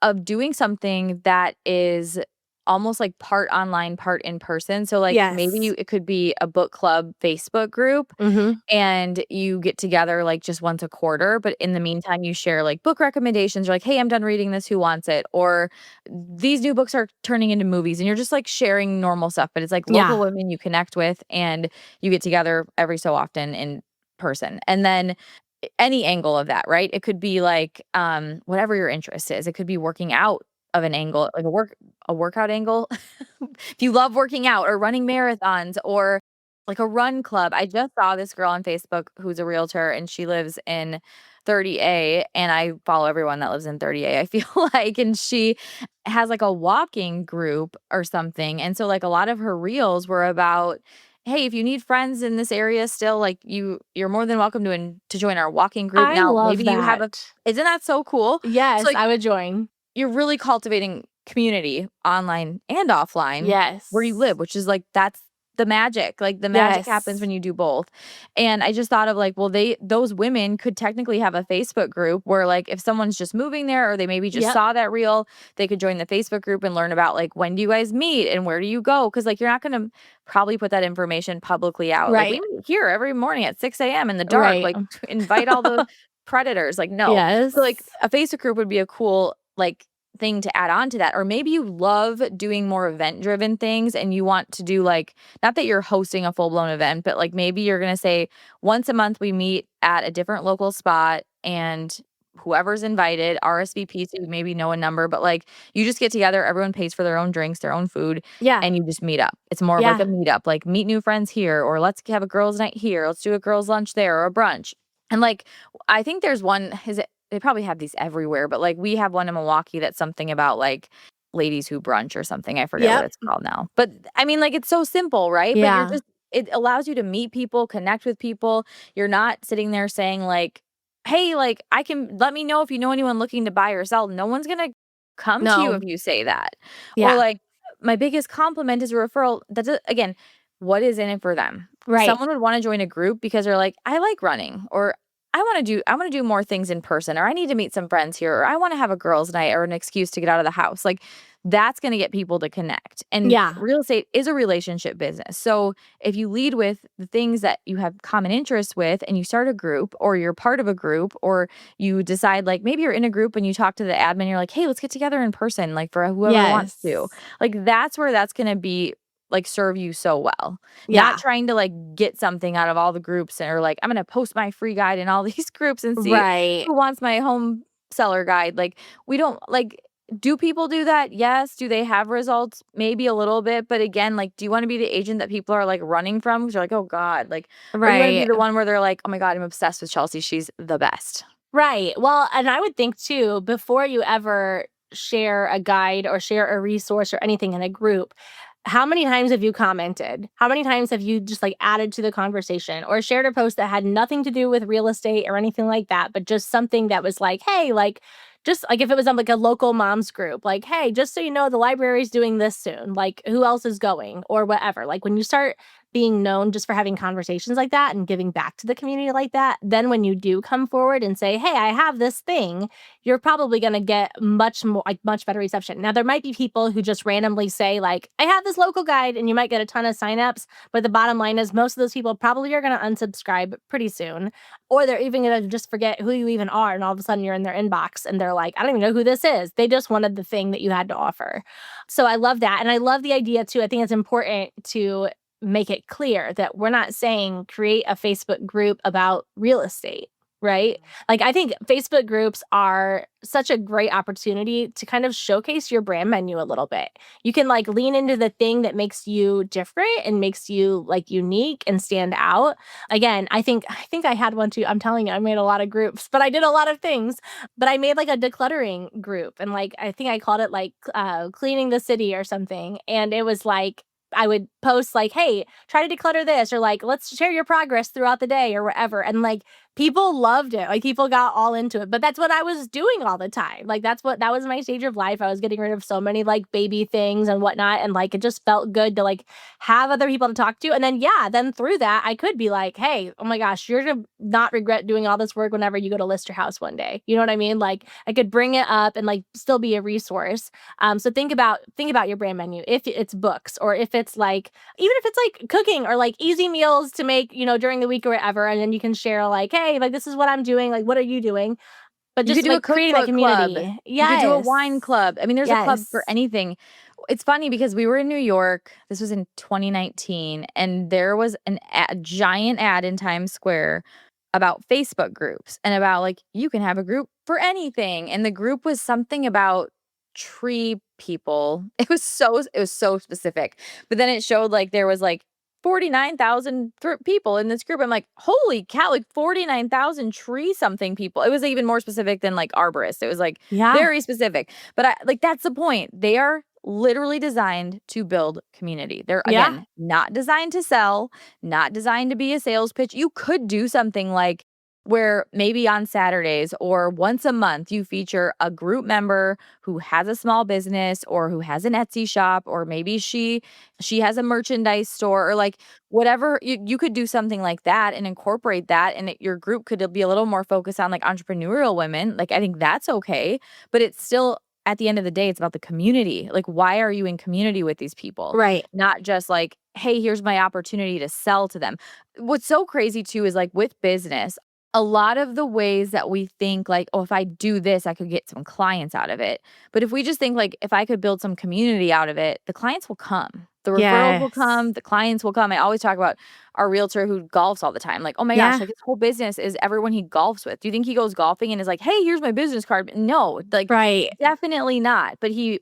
of doing something that is almost like part online, part in person. So like maybe Yes. it could be a book club Facebook group, Mm-hmm. and you get together like just once a quarter, but in the meantime you share like book recommendations. You're like, "Hey, I'm done reading this, who wants it?" Or these new books are turning into movies, and you're just like sharing normal stuff, but it's like local Yeah. women you connect with, and you get together every so often in person. And then any angle of that, right? It could be like whatever your interest is. It could be working out of an angle, like a workout angle. If you love working out or running marathons or like a run club. I just saw this girl on Facebook who's a realtor, and she lives in 30A, and I follow everyone that lives in 30A, I feel like, and she has like a walking group or something. And so like a lot of her reels were about, hey, if you need friends in this area still, like you're more than welcome to join our walking group. I Now, love maybe you have a, that. isn't that so cool? So Yes, like I would join. you're really cultivating community online and offline where you Yes. live, which is like that's the magic. Like the magic happens Yes. when you do both. And I just thought of like, well, those women could technically have a Facebook group where like if someone's just moving there or they maybe just Yep. saw that reel, they could join the Facebook group and learn about like when do you guys meet and where do you go? Cause like you're not gonna probably put that information publicly out. Like we Right. meet here every morning at 6 a.m. in the dark, Right. like invite all the predators. Like no. So like Yes. a Facebook group would be a cool like thing to add on to that. Or maybe you love doing more event driven things and you want to do like, not that you're hosting a full blown event, but like maybe you're going to say once a month we meet at a different local spot and whoever's invited RSVP, so you maybe know a number, but like you just get together, everyone pays for their own drinks, their own food, Yeah. and you just meet up. It's more of like a Yeah. meetup, like meet new friends here, or let's have a girls' night here, let's do a girls' lunch there or a brunch. And like I think there's one, is it, they probably have these everywhere, but like we have one in Milwaukee that's something about like ladies who brunch or something. I forget what Yep. it's called now. But I mean, like it's so simple, right? But you're Yeah. just, it allows you to meet people, connect with people. You're not sitting there saying like, hey, like I can, let me know if you know anyone looking to buy or sell. No one's gonna come to you if No. you say that. Or Yeah. like my biggest compliment is a referral. That's again, what is in it for them? Right. Someone would want to join a group because they're like, I like running, or I want to do more things in person, or I need to meet some friends here, or I want to have a girls' night or an excuse to get out of the house. Like that's going to get people to connect. And Yeah. real estate is a relationship business. So if you lead with the things that you have common interests with and you start a group or you're part of a group or you decide like maybe you're in a group and you talk to the admin, you're like, hey, let's get together in person, like for whoever wants to. Yes. Like that's where that's going to be like serve you so well. Not Yeah. trying to like get something out of all the groups or like I'm going to post my free guide in all these groups and see Right. who wants my home seller guide. Like we don't like, do people do that? Yes. Do they have results? Maybe a little bit. But again, like, do you want to be the agent that people are like running from? Because you're like, oh God. Like, or you want to be Right. the one where they're like, oh my God, I'm obsessed with Chelsea. She's the best. Right. Well, and I would think too, before you ever share a guide or share a resource or anything in a group, how many times have you commented? How many times have you just like added to the conversation or shared a post that had nothing to do with real estate or anything like that, but just something that was like, hey, like, just like if it was on like a local moms group, like, hey, just so you know, the library's doing this soon. Like, who else is going or whatever. Like, when you start being known just for having conversations like that and giving back to the community like that, then when you do come forward and say, hey, I have this thing, you're probably going to get much more, like much better reception. Now, there might be people who just randomly say like, I have this local guide, and you might get a ton of signups. But the bottom line is most of those people probably are going to unsubscribe pretty soon, or they're even going to just forget who you even are. And all of a sudden you're in their inbox and they're like, I don't even know who this is. They just wanted the thing that you had to offer. So I love that. And I love the idea too. I think it's important to make it clear that we're not saying create a Facebook group about real estate, right? Like, I think Facebook groups are such a great opportunity to kind of showcase your brand menu a little bit. You can like lean into the thing that makes you different and makes you like unique and stand out. Again, I think I had one too. I'm telling you, I made a lot of groups, but I did a lot of things. But I made like a decluttering group, and like I think I called it like cleaning the city or something. And it was like I would post like, hey, try to declutter this, or like, let's share your progress throughout the day or whatever. And like people loved it. Like people got all into it. But that's what I was doing all the time. Like that was my stage of life. I was getting rid of so many like baby things and whatnot. And like it just felt good to like have other people to talk to. And then then through that, I could be like, hey, oh my gosh, you're gonna not regret doing all this work whenever you go to list your house one day. You know what I mean? Like I could bring it up and like still be a resource. So think about your brand menu. If it's books, or if it's like, even if it's like cooking or like easy meals to make, during the week or whatever. And then you can share like, hey, like this is what I'm doing. Like, what are you doing? But You could just do a like creating that cookbook club. community. You could do a Yes. wine club. I mean, there's a club for Yes. anything. It's funny because we were in New York. This was in 2019, and there was a giant ad in Times Square about Facebook groups and about like you can have a group for anything. And the group was something about tree people. It was so specific. But then it showed like there was like 49,000 people in this group. I'm like, holy cow, like 49,000 tree something people. It was even more specific than like arborist. It was like Yeah. very specific. But I like that's the point. They are literally designed to build community. They're Yeah. again not designed to sell, not designed to be a sales pitch. You could do something like where maybe on Saturdays or once a month you feature a group member who has a small business or who has an Etsy shop, or maybe she has a merchandise store, or like whatever. You could do something like that and incorporate that, and your group could be a little more focused on like entrepreneurial women. Like I think that's okay, but it's still at the end of the day, it's about the community. Like, why are you in community with these people? Right. Not just like, hey, here's my opportunity to sell to them. What's so crazy too is like with business, a lot of the ways that we think like, oh, if I do this, I could get some clients out of it. But if we just think like, if I could build some community out of it, the clients will come. The referrals will Yes. come, the clients will come. I always talk about our realtor who golfs all the time. Like, oh my gosh, Yeah. like his whole business is everyone he golfs with. Do you think he goes golfing and is like, hey, here's my business card? No, like Right. definitely not. But he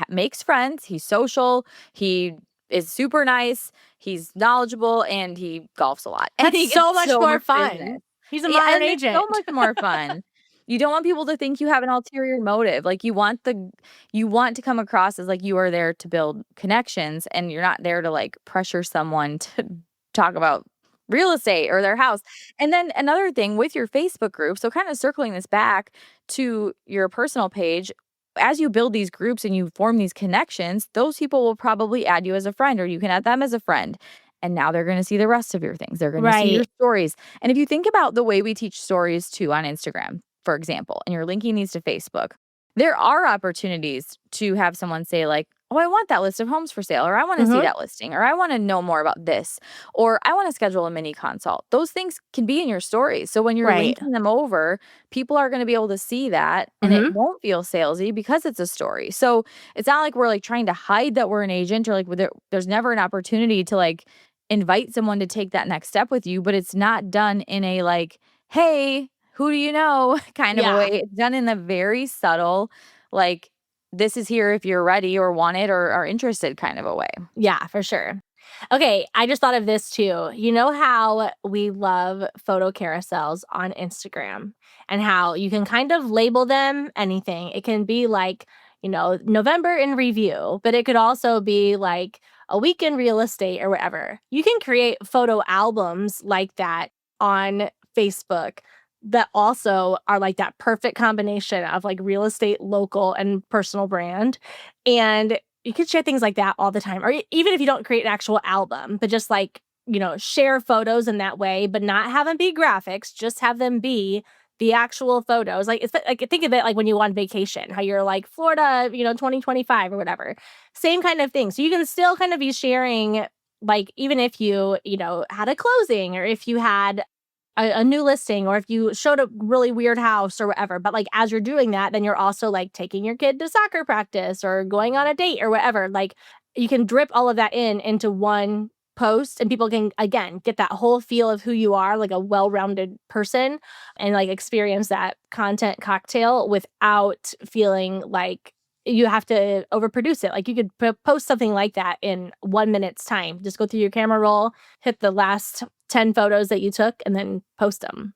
makes friends, he's social, he is super nice, he's knowledgeable, and he golfs a lot. And That's he gets so much so more much business. fun. He's a Yeah, modern and it's so agent. much more fun. You don't want people to think you have an ulterior motive. Like you want to come across as like you are there to build connections and you're not there to like pressure someone to talk about real estate or their house. And then another thing with your Facebook group, so kind of circling this back to your personal page, as you build these groups and you form these connections, those people will probably add you as a friend or you can add them as a friend. And now they're going to see the rest of your things. They're going to see your Right. stories. And if you think about the way we teach stories too on Instagram, for example, and you're linking these to Facebook, there are opportunities to have someone say, like, oh, I want that list of homes for sale, or I want to see Mhm. that listing, or I want to know more about this, or I want to schedule a mini consult. Those things can be in your stories. So when you're Right. linking them over, people are going to be able to see that and it Mhm. won't feel salesy because it's a story. So it's not like we're like trying to hide that we're an agent or like there's never an opportunity to like invite someone to take that next step with you, but it's not done in a like, hey, who do you know kind of a way. Yeah. It's done in a very subtle, like, this is here if you're ready or want it or are interested kind of a way. Yeah, for sure. Okay, I just thought of this too. You know how we love photo carousels on Instagram and how you can kind of label them anything. It can be like, November in review, but it could also be like a week in real estate or whatever. You can create photo albums like that on Facebook that also are like that perfect combination of like real estate, local, and personal brand. And you could share things like that all the time, or even if you don't create an actual album, but just like, share photos in that way, but not have them be graphics, just have them be the actual photos. Like, it's like, think of it like when you go on vacation, how you're like Florida, 2025 or whatever. Same kind of thing. So you can still kind of be sharing, like, even if you had a closing or if you had a new listing or if you showed a really weird house or whatever. But like as you're doing that, then you're also like taking your kid to soccer practice or going on a date or whatever. Like you can drip all of that into one post and people can again get that whole feel of who you are, like a well-rounded person, and like experience that content cocktail without feeling like you have to overproduce it. Like you could post something like that in 1 minute's time. Just go through your camera roll, hit the last 10 photos that you took, and then post them.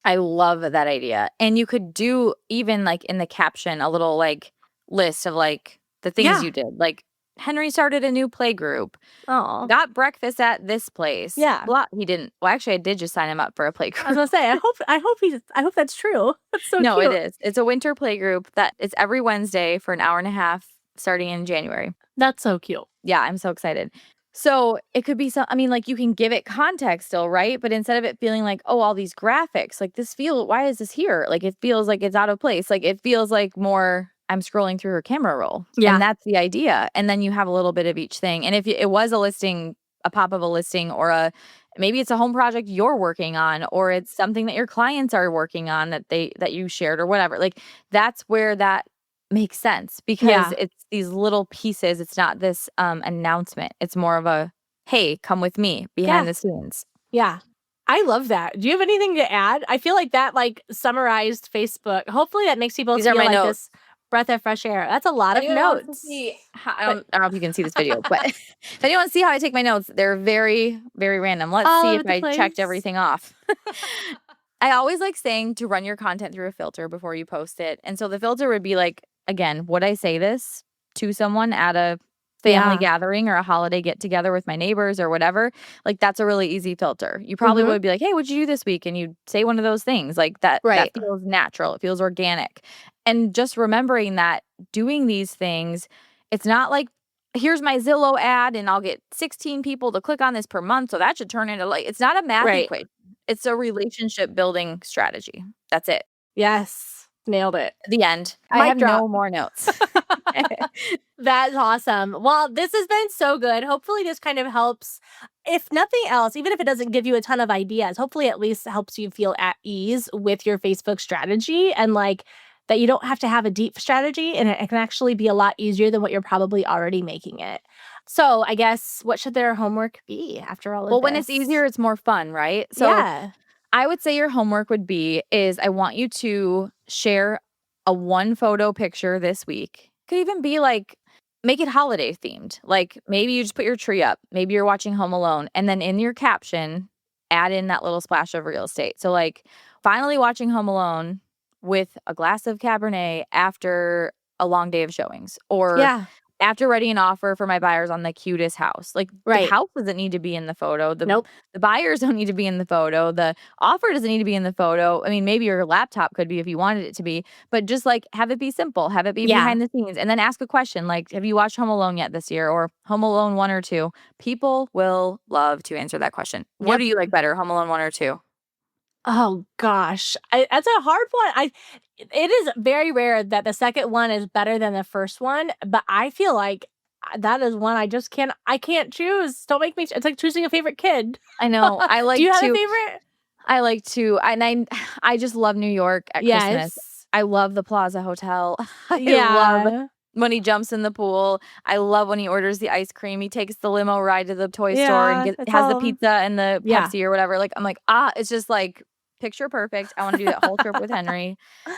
I love that idea. And you could do even like in the caption a little like list of like the things Yeah. you did. Like Henry started a new play group, Oh, got breakfast at this place. yeah. Blah. He didn't. Well, actually, I did just sign him up for a play I was group. gonna say, I hope that's true. That's so No, it cute. is. It's a winter play group that it's every Wednesday for an hour and a half starting in January. That's so cute. Yeah, I'm so excited. So it could be I mean, like you can give it context still, right? But instead of it feeling like, oh, all these graphics, like why is this here? Like it feels like it's out of place. Like it feels like more, I'm scrolling through her camera roll. And Yeah. that's the idea. And then you have a little bit of each thing. And if it was a listing, a pop of a listing, or maybe it's a home project you're working on, or it's something that your clients are working on that you shared or whatever. Like that's where that makes sense because Yeah. it's these little pieces. It's not this announcement. It's more of a, hey, come with me Yeah. behind the scenes. Yeah. I love that. Do you have anything to add? I feel like that like summarized Facebook. Hopefully that makes people These are feel my like notes. this breath of fresh air. That's a lot of Anyone wants to notes. see how, But I don't know if you can see this video, but if anyone wants to see how I take my notes, they're very, very random. Let's all see over if the I checked place. everything off. I always like saying to run your content through a filter before you post it. And so the filter would be like, again, would I say this to someone at a family Yeah. gathering or a holiday get together with my neighbors or whatever? Like that's a really easy filter. You probably Mhm. would be like, hey, what'd you do this week? And you'd say one of those things like that Right. feels natural. It feels organic. And just remembering that doing these things, it's not like, here's my Zillow ad and I'll get 16 people to click on this per month. So that should turn into like, it's not a math Right. equation. It's a relationship building strategy. That's it. Yes. Nailed it. The end. I Mic have drop. no more notes. That's awesome. Well, this has been so good. Hopefully this kind of helps, if nothing else, even if it doesn't give you a ton of ideas, hopefully at least helps you feel at ease with your Facebook strategy, and like that you don't have to have a deep strategy, and it can actually be a lot easier than what you're probably already making it. So I guess what should their homework be after all of Well, this? when it's easier, it's more fun, right? So Yeah. I would say your homework would be is I want you to share a one photo picture this week. Could even be like make it holiday themed. Like maybe you just put your tree up. Maybe you're watching Home Alone and then in your caption add in that little splash of real estate. So like finally watching Home Alone with a glass of Cabernet after a long day of showings, or Yeah. after writing an offer for my buyers on the cutest house. Like the Right. house doesn't need to be in the photo. Nope. The buyers don't need to be in the photo. The offer doesn't need to be in the photo. I mean, maybe your laptop could be if you wanted it to be, but just like have it be simple, have it be Yeah. behind the scenes, and then ask a question like, have you watched Home Alone yet this year, or Home Alone 1 or 2? People will love to answer that question. What Yep. do you like better, Home Alone 1 or 2? Oh gosh, that's a hard one. It is very rare that the second one is better than the first one, but I feel like that is one I can't choose. Don't make me. It's like choosing a favorite kid. I know. I Do like you have a to. favorite? I like to, and I just love New York at Christmas. Yes. I love the Plaza Hotel. I love Yeah. when he jumps in the pool. I love when he orders the ice cream. He takes the limo ride to the toy store and Yeah. It's has the all. pizza and the Yeah. Pepsi or whatever. Like I'm like, it's just like picture perfect. I want to do that whole trip with Henry.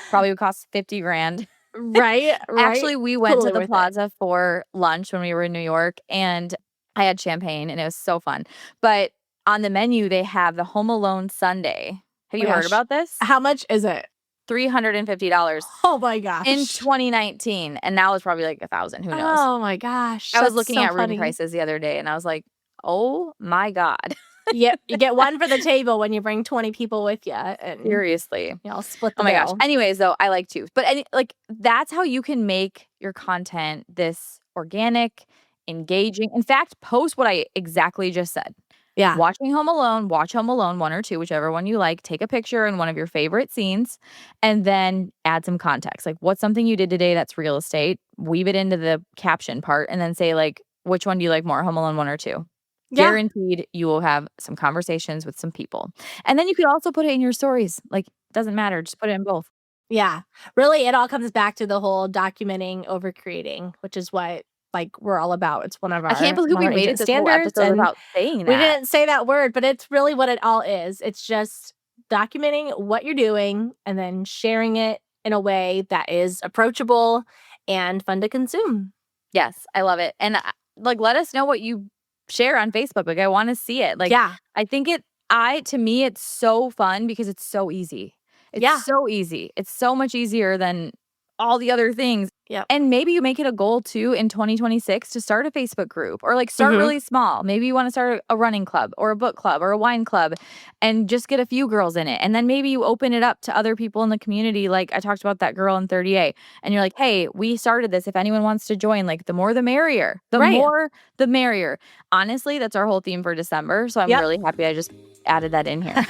Probably would cost 50 grand. Right. Right. Actually, we went Totally to the worth it. Plaza for lunch when we were in New York, and I had champagne and it was so fun. But on the menu, they have the Home Alone Sundae. Have Oh you my heard gosh. about this? How much is it? $350 Oh my in gosh. 2019, and now it's probably like 1,000. Who knows? Oh my gosh. I was That's looking so at room funny. prices the other day, and I was like, "Oh my god!" Yep. You get one for the table when you bring 20 people with you, and Seriously. y'all split the Oh my gosh. bill. Anyways, though, I like to. But like that's how you can make your content this organic, engaging. In fact, post what I exactly just said. Yeah. Watching Home Alone, watch Home Alone 1 or 2, whichever one you like. Take a picture in one of your favorite scenes and then add some context. Like what's something you did today that's real estate? Weave it into the caption part and then say like, which one do you like more, Home Alone 1 or 2? Yeah. Guaranteed you will have some conversations with some people. And then you could also put it in your stories. Like, doesn't matter. Just put it in both. Yeah. Really, it all comes back to the whole documenting over creating, which is what like we're all about. It's one of our I can't believe we modern made it agent this whole standards, episode and without saying we that. didn't say that word, but it's really what it all is. It's just documenting what you're doing and then sharing it in a way that is approachable and fun to consume. Yes, I love it. And like, let us know what you share on Facebook. Like, I want to see it. Like, Yeah. I think to me, it's so fun because it's so easy. It's so easy. It's so much easier than all the other things. Yep. And maybe you make it a goal too in 2026 to start a Facebook group or like start really small. Maybe you want to start a running club or a book club or a wine club and just get a few girls in it. And then maybe you open it up to other people in the community. Like I talked about that girl in 30A and you're like, hey, we started this. If anyone wants to join, like the more the merrier. The more the merrier. Honestly, that's our whole theme for December. So I'm really happy I just added that in here.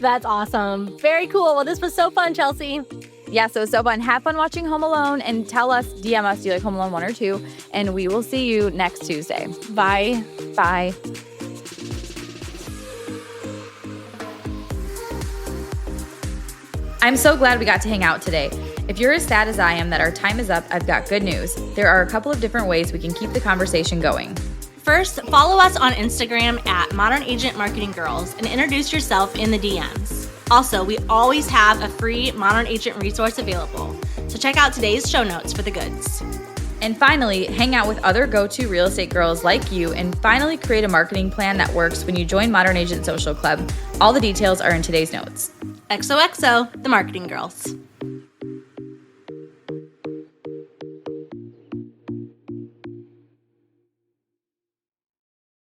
That's awesome. Very cool. Well, this was so fun, Chelsea. Yeah, so it's so fun. Have fun watching Home Alone and tell us, DM us, do you like Home Alone 1 or 2? And we will see you next Tuesday. Bye. Bye. I'm so glad we got to hang out today. If you're as sad as I am that our time is up, I've got good news. There are a couple of different ways we can keep the conversation going. First, follow us on Instagram at Modern Agent Marketing Girls and introduce yourself in the DMs. Also, we always have a free Modern Agent resource available, so check out today's show notes for the goods. And finally, hang out with other go-to real estate girls like you and finally create a marketing plan that works when you join Modern Agent Social Club. All the details are in today's notes. XOXO, the Marketing Girls.